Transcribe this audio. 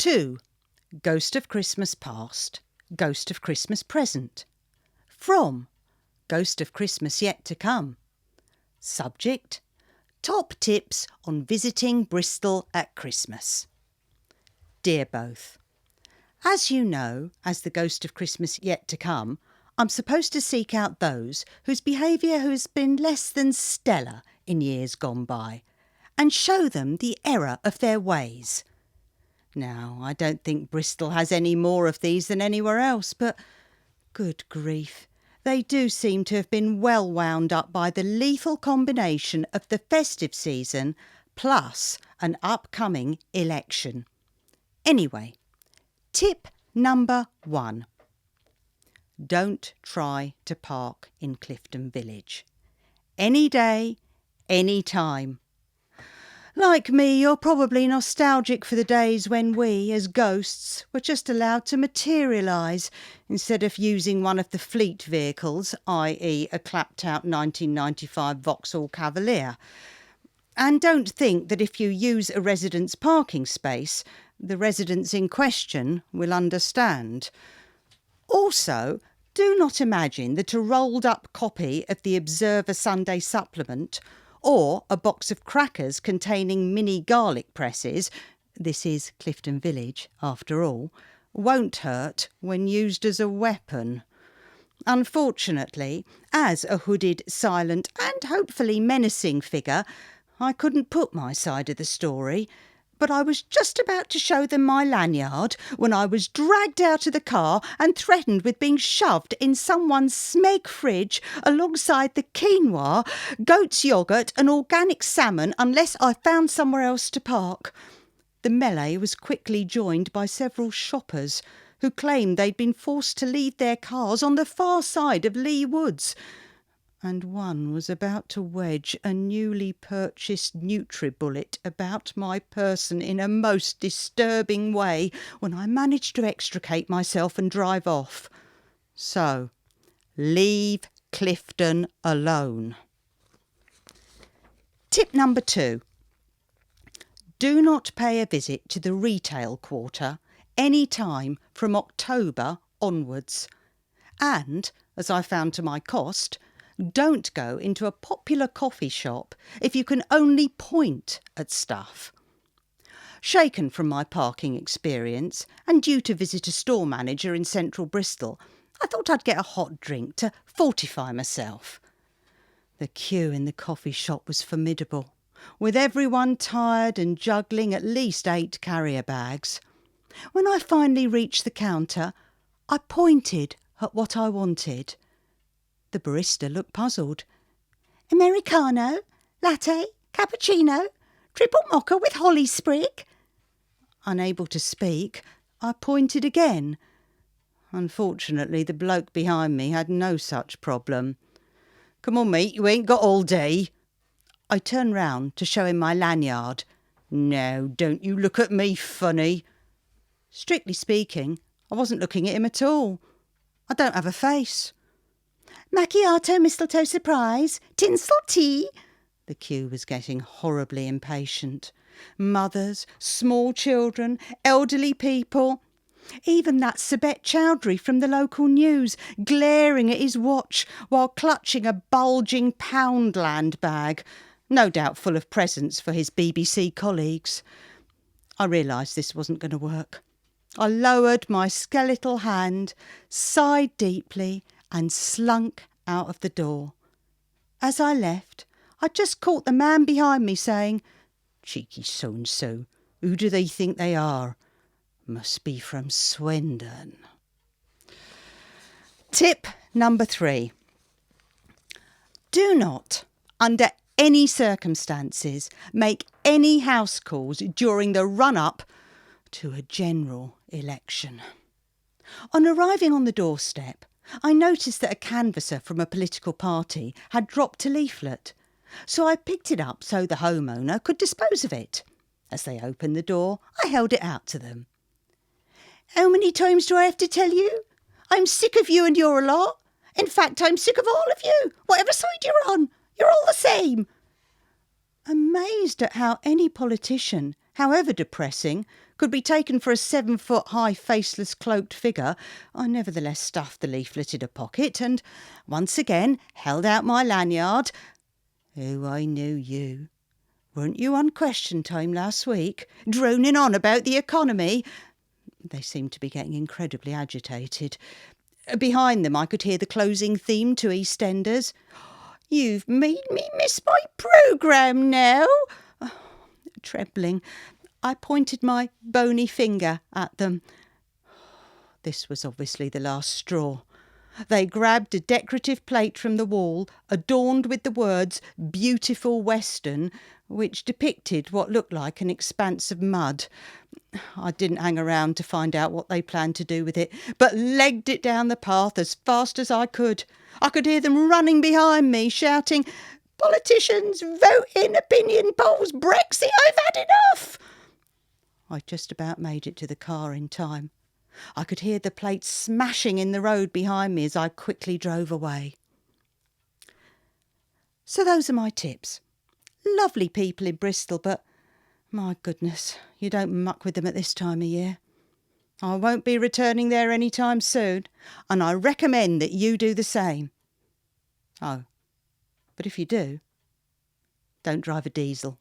2. Ghost of Christmas Past, Ghost of Christmas Present. From Ghost of Christmas Yet to Come. Subject: Top tips on visiting Bristol at Christmas. Dear both, as you know, as the Ghost of Christmas Yet to Come, I'm supposed to seek out those whose behaviour has been less than stellar in years gone by, and show them the error of their ways. Now, I don't think Bristol has any more of these than anywhere else, but good grief, they do seem to have been well wound up by the lethal combination of the festive season plus an upcoming election. Anyway, tip number 1. Don't try to park in Clifton Village. Any day, any time. Like me, you're probably nostalgic for the days when we, as ghosts, were just allowed to materialise instead of using one of the fleet vehicles, i.e. a clapped-out 1995 Vauxhall Cavalier. And don't think that if you use a resident's parking space, the residents in question will understand. Also, do not imagine that a rolled-up copy of the Observer Sunday Supplement or a box of crackers containing mini garlic presses, this is Clifton Village after all, won't hurt when used as a weapon. Unfortunately, as a hooded, silent and hopefully menacing figure, I couldn't put my side of the story, but I was just about to show them my lanyard when I was dragged out of the car and threatened with being shoved in someone's smeg fridge alongside the quinoa, goat's yoghurt and organic salmon unless I found somewhere else to park. The melee was quickly joined by several shoppers who claimed they'd been forced to leave their cars on the far side of Lee Woods, and one was about to wedge a newly purchased NutriBullet about my person in a most disturbing way when I managed to extricate myself and drive off. So, leave Clifton alone. Tip number 2. Do not pay a visit to the retail quarter any time from October onwards. And, as I found to my cost, don't go into a popular coffee shop if you can only point at stuff. Shaken from my parking experience and due to visit a store manager in central Bristol, I thought I'd get a hot drink to fortify myself. The queue in the coffee shop was formidable, with everyone tired and juggling at least 8 carrier bags. When I finally reached the counter, I pointed at what I wanted. The barista looked puzzled. Americano, latte, cappuccino, triple mocha with holly sprig. Unable to speak, I pointed again. Unfortunately, the bloke behind me had no such problem. Come on, mate, you ain't got all day. I turned round to show him my lanyard. No, don't you look at me funny. Strictly speaking, I wasn't looking at him at all. I don't have a face. Macchiato mistletoe surprise, tinsel tea. The queue was getting horribly impatient. Mothers, small children, elderly people. Even that Sabet Chowdhury from the local news, glaring at his watch while clutching a bulging Poundland bag, no doubt full of presents for his BBC colleagues. I realised this wasn't going to work. I lowered my skeletal hand, sighed deeply, and slunk out of the door. As I left, I just caught the man behind me saying, "Cheeky so-and-so, who do they think they are? Must be from Swindon." Tip number 3. Do not, under any circumstances, make any house calls during the run-up to a general election. On arriving on the doorstep, I noticed that a canvasser from a political party had dropped a leaflet, so I picked it up so the homeowner could dispose of it. As they opened the door, I held it out to them. How many times do I have to tell you? I'm sick of you and your lot. In fact, I'm sick of all of you, whatever side you're on. You're all the same. Amazed at how any politician, however depressing, could be taken for a 7-foot-high faceless cloaked figure, I nevertheless stuffed the leaflet in a pocket and, once again, held out my lanyard. Oh, I knew you. Weren't you on Question Time last week, droning on about the economy? They seemed to be getting incredibly agitated. Behind them I could hear the closing theme to EastEnders. You've made me miss my programme now. Trembling, I pointed my bony finger at them. This was obviously the last straw. They grabbed a decorative plate from the wall, adorned with the words "Beautiful Weston," which depicted what looked like an expanse of mud. I didn't hang around to find out what they planned to do with it, but legged it down the path as fast as I could. I could hear them running behind me, shouting, "Politicians, vote in opinion polls, Brexit, I've had enough!" I just about made it to the car in time. I could hear the plates smashing in the road behind me as I quickly drove away. So those are my tips. Lovely people in Bristol, but my goodness, you don't muck with them at this time of year. I won't be returning there any time soon, and I recommend that you do the same. Oh, but if you do, don't drive a diesel.